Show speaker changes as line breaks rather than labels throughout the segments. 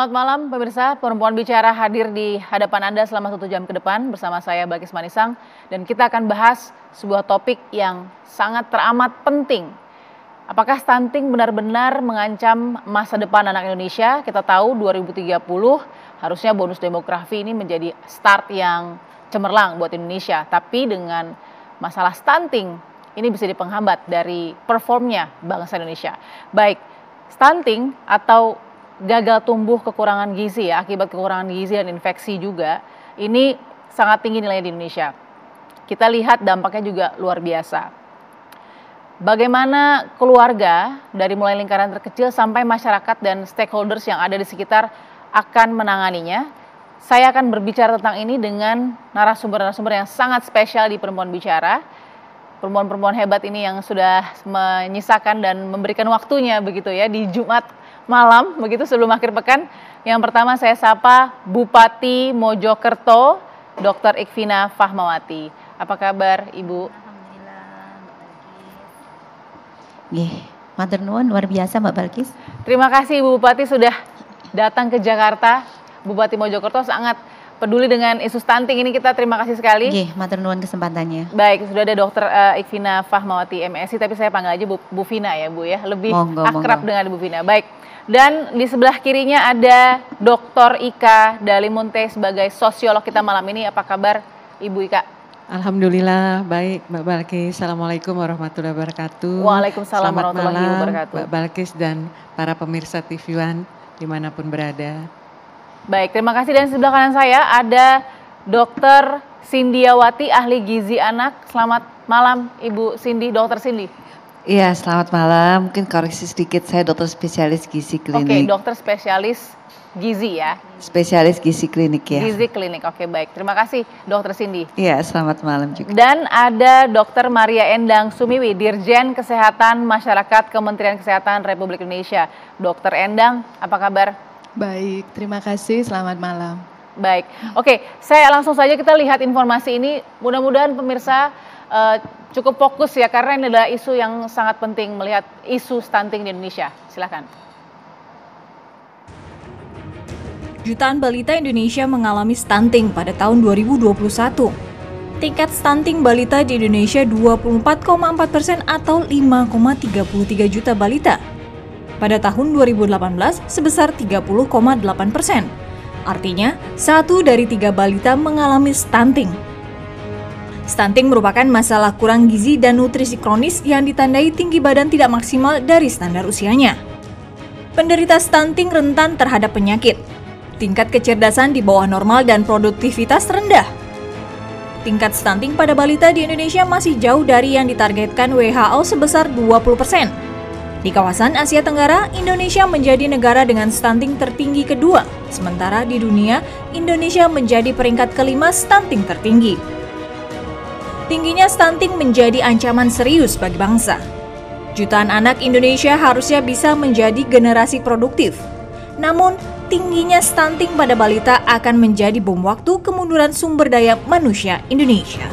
Selamat malam pemirsa, Perempuan Bicara hadir di hadapan Anda selama 1 jam ke depan bersama saya Balkis Manisang. Dan kita akan bahas sebuah topik yang sangat teramat penting. Apakah stunting benar-benar mengancam masa depan anak Indonesia? Kita tahu 2030 harusnya bonus demografi ini menjadi start yang cemerlang buat Indonesia. Tapi dengan masalah stunting ini bisa dipenghambat dari performnya bangsa Indonesia. Baik, stunting atau gagal tumbuh kekurangan gizi ya, akibat kekurangan gizi dan infeksi juga, ini sangat tinggi nilainya di Indonesia. Kita lihat dampaknya juga luar biasa. Bagaimana keluarga dari mulai lingkaran terkecil sampai masyarakat dan stakeholders yang ada di sekitar akan menanganinya. Saya akan berbicara tentang ini dengan narasumber-narasumber yang sangat spesial di Perempuan Bicara. Perempuan-perempuan hebat ini yang sudah menyisakan dan memberikan waktunya begitu ya di Jumat malam begitu sebelum akhir pekan. Yang pertama saya sapa Bupati Mojokerto, Dr. Ikvina Fahmawati. Apa kabar Ibu?
Alhamdulillah, Mbak Balkis. Matur nuwun luar biasa Mbak Balkis.
Terima kasih Ibu Bupati sudah datang ke Jakarta. Bupati Mojokerto sangat peduli dengan isu stunting ini, kita terima kasih sekali.
Matur nuwun kesempatannya.
Baik, sudah ada Dr. Ikvina Fahmawati MSI, tapi saya panggil aja Bu Vina ya Bu ya, lebih akrab dengan Bu Vina. Baik, dan di sebelah kirinya ada Dr. Ika Dalimunte sebagai sosiolog kita malam ini. Apa kabar Ibu Ika?
Alhamdulillah baik Mbak Balkis. Assalamualaikum warahmatullahi wabarakatuh.
Waalaikumsalam warahmatullahi wabarakatuh.
Mbak Balkis dan para pemirsa TV One dimanapun berada.
Baik, terima kasih. Dan sebelah kanan saya ada Dr. Sindiawati, ahli gizi anak. Selamat malam Ibu Cindy, Dr. Cindy.
Iya, selamat malam. Mungkin koreksi sedikit, saya dokter spesialis gizi klinik.
Oke, dokter spesialis gizi ya.
Spesialis gizi klinik ya.
Gizi klinik, oke baik. Terima kasih Dr. Cindy.
Iya, selamat malam juga.
Dan ada Dr. Maria Endang Sumiwi, Dirjen Kesehatan Masyarakat Kementerian Kesehatan Republik Indonesia. Dr. Endang, apa kabar?
Baik, terima kasih. Selamat malam.
Baik, oke. Saya langsung saja kita lihat informasi ini. Mudah-mudahan pemirsa cukup fokus ya, karena ini adalah isu yang sangat penting melihat isu stunting di Indonesia. Silakan.
Jutaan balita Indonesia mengalami stunting pada tahun 2021. Tingkat stunting balita di Indonesia 24,4% atau 5,33 juta balita. Pada tahun 2018 sebesar 30,8%. Artinya, 1 dari 3 balita mengalami stunting. Stunting merupakan masalah kurang gizi dan nutrisi kronis yang ditandai tinggi badan tidak maksimal dari standar usianya. Penderita stunting rentan terhadap penyakit. Tingkat kecerdasan di bawah normal dan produktivitas rendah. Tingkat stunting pada balita di Indonesia masih jauh dari yang ditargetkan WHO sebesar 20%. Di kawasan Asia Tenggara, Indonesia menjadi negara dengan stunting tertinggi kedua, sementara di dunia, Indonesia menjadi peringkat kelima stunting tertinggi. Tingginya stunting menjadi ancaman serius bagi bangsa. Jutaan anak Indonesia harusnya bisa menjadi generasi produktif. Namun, tingginya stunting pada balita akan menjadi bom waktu kemunduran sumber daya manusia Indonesia.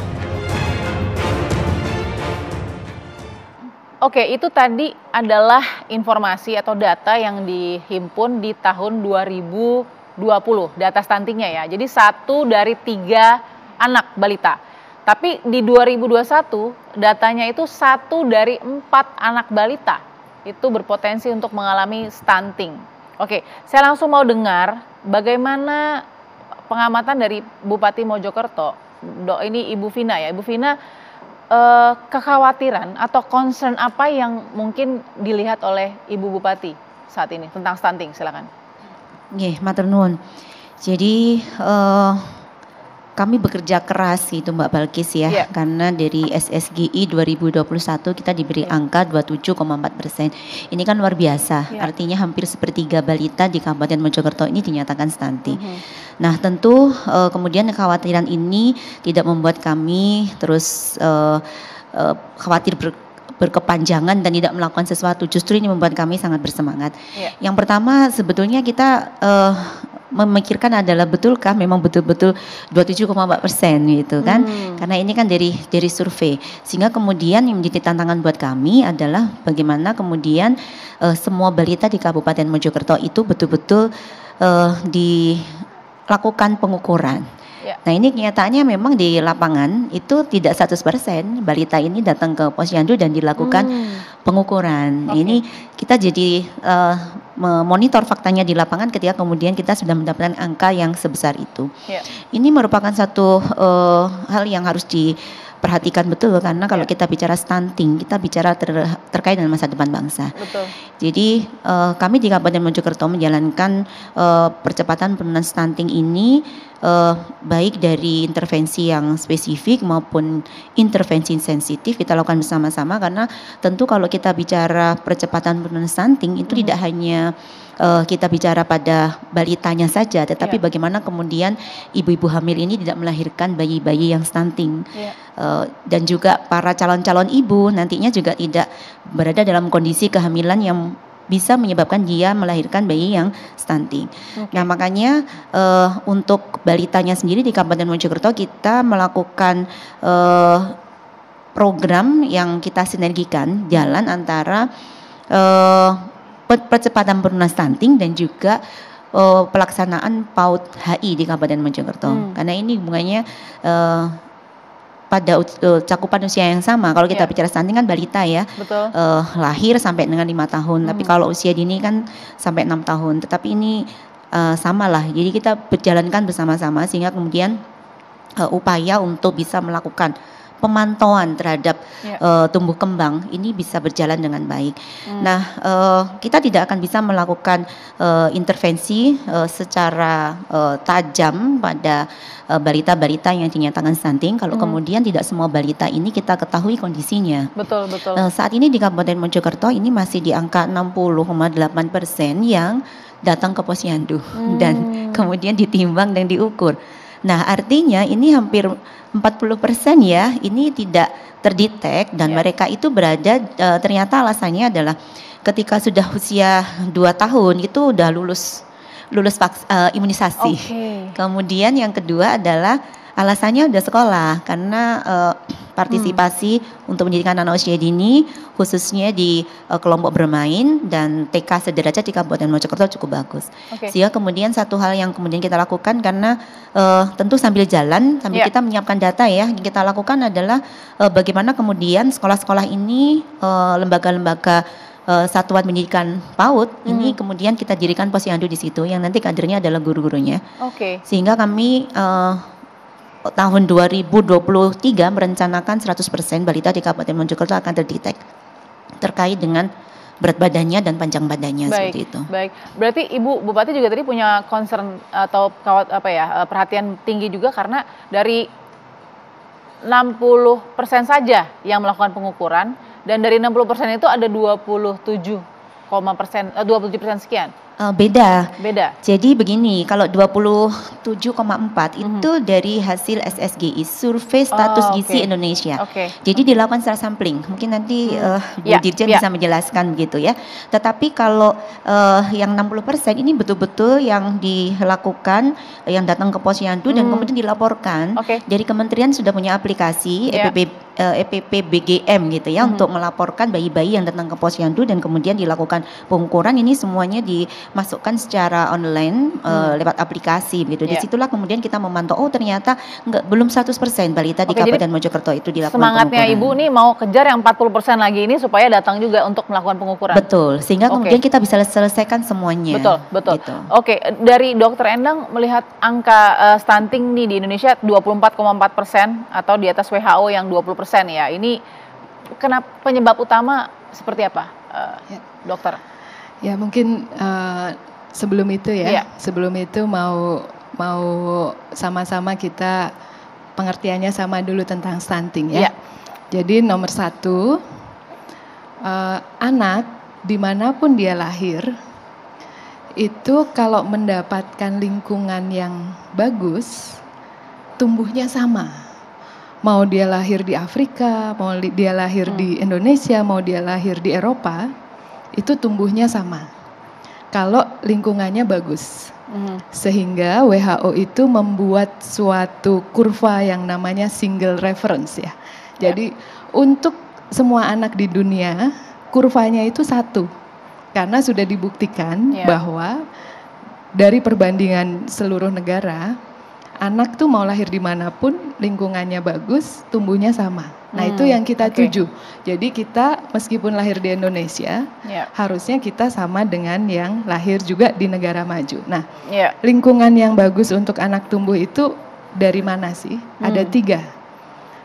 Oke, itu tadi adalah informasi atau data yang dihimpun di tahun 2020, data stuntingnya ya. Jadi 1 dari 3 anak balita. Tapi di 2021 datanya itu 1 dari 4 anak balita itu berpotensi untuk mengalami stunting. Oke, saya langsung mau dengar bagaimana pengamatan dari Bupati Mojokerto. Ini Ibu Vina ya, Ibu Vina. Kekhawatiran atau concern apa yang mungkin dilihat oleh Ibu Bupati saat ini tentang stunting? Silakan.
Matur nuwun. Jadi kami bekerja keras gitu Mbak Balkis ya, karena dari SSGI 2021 kita diberi angka 27,4%. Ini kan luar biasa, artinya hampir sepertiga balita di Kabupaten Mojokerto ini dinyatakan stunting. Nah tentu kemudian kekhawatiran ini tidak membuat kami terus khawatir berkepanjangan dan tidak melakukan sesuatu. Justru ini membuat kami sangat bersemangat. Yang pertama sebetulnya kita memikirkan adalah betulkah memang betul-betul 27,4% gitu kan, karena ini kan dari survei, sehingga kemudian yang menjadi tantangan buat kami adalah bagaimana kemudian semua balita di Kabupaten Mojokerto itu betul-betul dilakukan pengukuran. Nah ini kenyataannya memang di lapangan itu tidak 100% balita ini datang ke posyandu dan dilakukan pengukuran. Ini kita jadi memonitor faktanya di lapangan ketika kemudian kita sudah mendapatkan angka yang sebesar itu. Ini merupakan satu hal yang harus diperhatikan betul, karena kalau kita bicara stunting, kita bicara terkait dengan masa depan bangsa.
Betul.
Jadi kami di Kabupaten Mojokerto menjalankan percepatan penurunan stunting ini baik dari intervensi yang spesifik maupun intervensi sensitif kita lakukan bersama-sama, karena tentu kalau kita bicara percepatan penurunan stunting itu tidak hanya kita bicara pada balitanya saja, tetapi bagaimana kemudian ibu-ibu hamil ini tidak melahirkan bayi-bayi yang stunting, dan juga para calon-calon ibu nantinya juga tidak berada dalam kondisi kehamilan yang bisa menyebabkan dia melahirkan bayi yang stunting. Nah makanya untuk balitanya sendiri di Kabupaten Mojokerto kita melakukan program yang kita sinergikan jalan antara percepatan penurunan stunting dan juga pelaksanaan PAUD HI di Kabupaten Mojokerto. Karena ini hubungannya pada cakupan usia yang sama. Kalau kita bicara stunting kan balita ya, lahir sampai dengan 5 tahun. Tapi kalau usia dini kan sampai 6 tahun. Tetapi ini sama lah. Jadi kita berjalankan bersama-sama sehingga kemudian upaya untuk bisa melakukan pemantauan terhadap tumbuh kembang ini bisa berjalan dengan baik. Nah, kita tidak akan bisa melakukan intervensi secara tajam pada balita-balita yang dinyatakan stunting kalau kemudian tidak semua balita ini kita ketahui kondisinya.
Betul, betul.
Saat ini di Kabupaten Mojokerto ini masih di angka 60,8% yang datang ke posyandu dan kemudian ditimbang dan diukur. Nah, artinya ini hampir 40% ya, ini tidak terdetek dan mereka itu berada, ternyata alasannya adalah ketika sudah usia 2 tahun itu udah lulus imunisasi. Kemudian yang kedua adalah alasannya udah sekolah karena partisipasi untuk pendidikan anak usia dini khususnya di kelompok bermain dan TK sederajat di Kabupaten Mojokerto cukup bagus. Sehingga kemudian satu hal yang kemudian kita lakukan karena tentu sambil jalan sambil kita menyiapkan data ya, yang kita lakukan adalah bagaimana kemudian sekolah-sekolah ini lembaga-lembaga satuan pendidikan PAUD ini kemudian kita dirikan posyandu di situ yang nanti kadernya adalah guru-gurunya. Sehingga kami tahun 2023 merencanakan 100% balita di Kabupaten Mojokerto akan terdetek terkait dengan berat badannya dan panjang badannya seperti itu.
Baik, berarti Ibu Bupati juga tadi punya concern atau perhatian tinggi juga karena dari 60% saja yang melakukan pengukuran dan dari 60% itu ada 27% sekian.
Beda. Jadi begini, kalau 27,4 itu dari hasil SSGI, Survei Status Gizi Indonesia. Jadi dilakukan secara sampling. Mungkin nanti Bu Dirjen bisa menjelaskan begitu ya. Tetapi kalau yang 60% ini betul-betul yang dilakukan, yang datang ke posyandu dan kemudian dilaporkan. Dari kementerian sudah punya aplikasi EPP BGM gitu ya untuk melaporkan bayi-bayi yang datang ke posyandu dan kemudian dilakukan pengukuran. Ini semuanya dimasukkan secara online lewat aplikasi gitu. Disitulah kemudian kita memantau, oh ternyata belum 100% balita di Kabupaten Mojokerto itu dilakukan
semangatnya
pengukuran.
Ibu nih mau kejar yang 40% lagi ini supaya datang juga untuk melakukan pengukuran.
Betul, sehingga kemudian kita bisa selesaikan semuanya.
Betul.
Gitu.
Dari Dokter Endang melihat angka stunting nih di Indonesia 24,4% atau di atas WHO yang 20% ya. Ini kenapa, penyebab utama seperti apa, Dokter?
Ya mungkin sebelum itu sebelum itu mau sama-sama kita pengertiannya sama dulu tentang stunting ya. Jadi nomor 1, anak dimanapun dia lahir itu kalau mendapatkan lingkungan yang bagus tumbuhnya sama. Mau dia lahir di Afrika, mau dia lahir di Indonesia, mau dia lahir di Eropa, itu tumbuhnya sama. Kalau lingkungannya bagus. Sehingga WHO itu membuat suatu kurva yang namanya single reference ya. Jadi untuk semua anak di dunia, kurvanya itu satu. Karena sudah dibuktikan bahwa dari perbandingan seluruh negara, anak tuh mau lahir dimanapun, lingkungannya bagus, tumbuhnya sama. Nah itu yang kita tuju. Jadi kita meskipun lahir di Indonesia, harusnya kita sama dengan yang lahir juga di negara maju. Nah lingkungan yang bagus untuk anak tumbuh itu dari mana sih? Ada 3.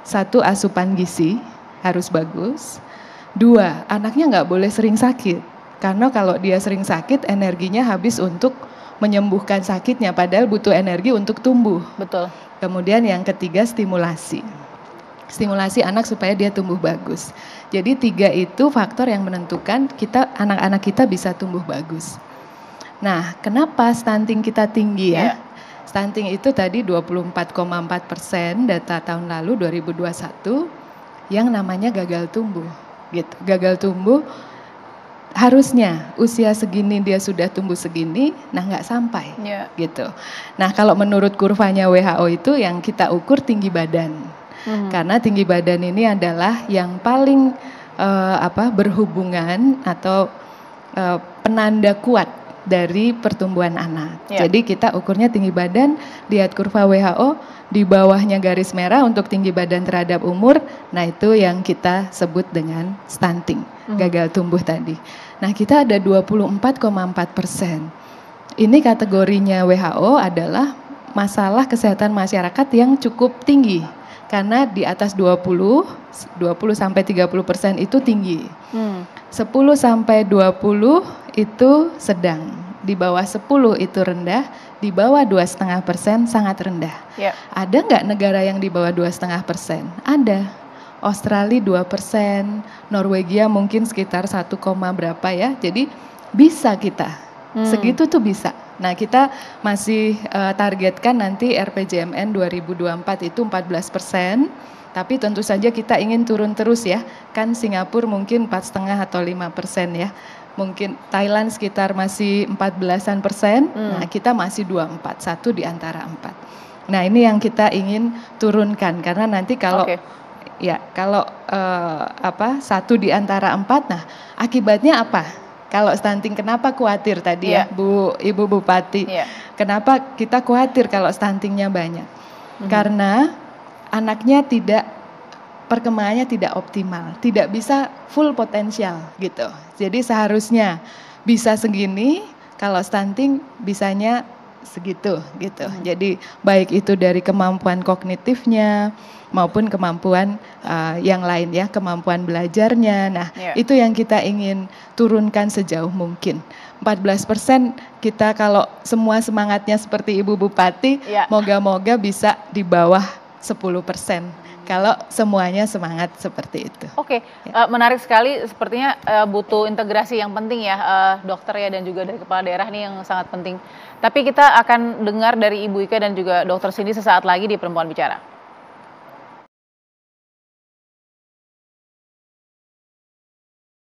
1, asupan gizi harus bagus. 2, anaknya nggak boleh sering sakit. Karena kalau dia sering sakit, energinya habis untuk menyembuhkan sakitnya, padahal butuh energi untuk tumbuh.
Betul.
Kemudian yang ketiga, stimulasi. Stimulasi anak supaya dia tumbuh bagus. Jadi 3 itu faktor yang menentukan anak-anak kita bisa tumbuh bagus. Nah, kenapa stunting kita tinggi ya? Stunting itu tadi 24,4% data tahun lalu 2021 yang namanya gagal tumbuh gitu. Gagal tumbuh harusnya usia segini dia sudah tumbuh segini, nah nggak sampai gitu. Nah kalau menurut kurvanya WHO itu yang kita ukur tinggi badan. Karena tinggi badan ini adalah yang paling berhubungan atau penanda kuat dari pertumbuhan anak. Jadi kita ukurnya tinggi badan, lihat kurva WHO, di bawahnya garis merah untuk tinggi badan terhadap umur, nah itu yang kita sebut dengan stunting, gagal tumbuh tadi. Nah kita ada 24,4%. Ini kategorinya WHO adalah masalah kesehatan masyarakat yang cukup tinggi. Karena di atas 20 sampai 30% itu tinggi. 10 sampai 20 itu sedang. Di bawah 10 itu rendah, di bawah 2,5% sangat rendah. Ada nggak negara yang di bawah 2,5%? Ada. Australia 2%, Norwegia mungkin sekitar 1, berapa ya. Jadi bisa kita. Segitu tuh bisa. Nah kita masih targetkan nanti RPJMN 2024 itu 14%, tapi tentu saja kita ingin turun terus ya, kan Singapura mungkin 4,5 atau 5% ya, mungkin Thailand sekitar masih 14%, nah kita masih 24, 1 di antara 4. Nah ini yang kita ingin turunkan, karena nanti kalau kalau 1 di antara 4, nah akibatnya apa? Kalau stunting kenapa khawatir tadi ya Ibu Bupati, kenapa kita khawatir kalau stuntingnya banyak? Karena anaknya perkembangannya tidak optimal, tidak bisa full potensial gitu. Jadi seharusnya bisa segini, kalau stunting bisanya segitu gitu. Jadi baik itu dari kemampuan kognitifnya maupun kemampuan yang lain ya, kemampuan belajarnya. Nah, itu yang kita ingin turunkan sejauh mungkin. 14% kita kalau semua semangatnya seperti Ibu Bupati, moga-moga bisa di bawah 10%. Kalau semuanya semangat seperti itu.
Menarik sekali, sepertinya butuh integrasi yang penting ya dokter ya, dan juga dari kepala daerah nih yang sangat penting. Tapi kita akan dengar dari Ibu Ika dan juga Dokter Cindy sesaat lagi di Perempuan Bicara.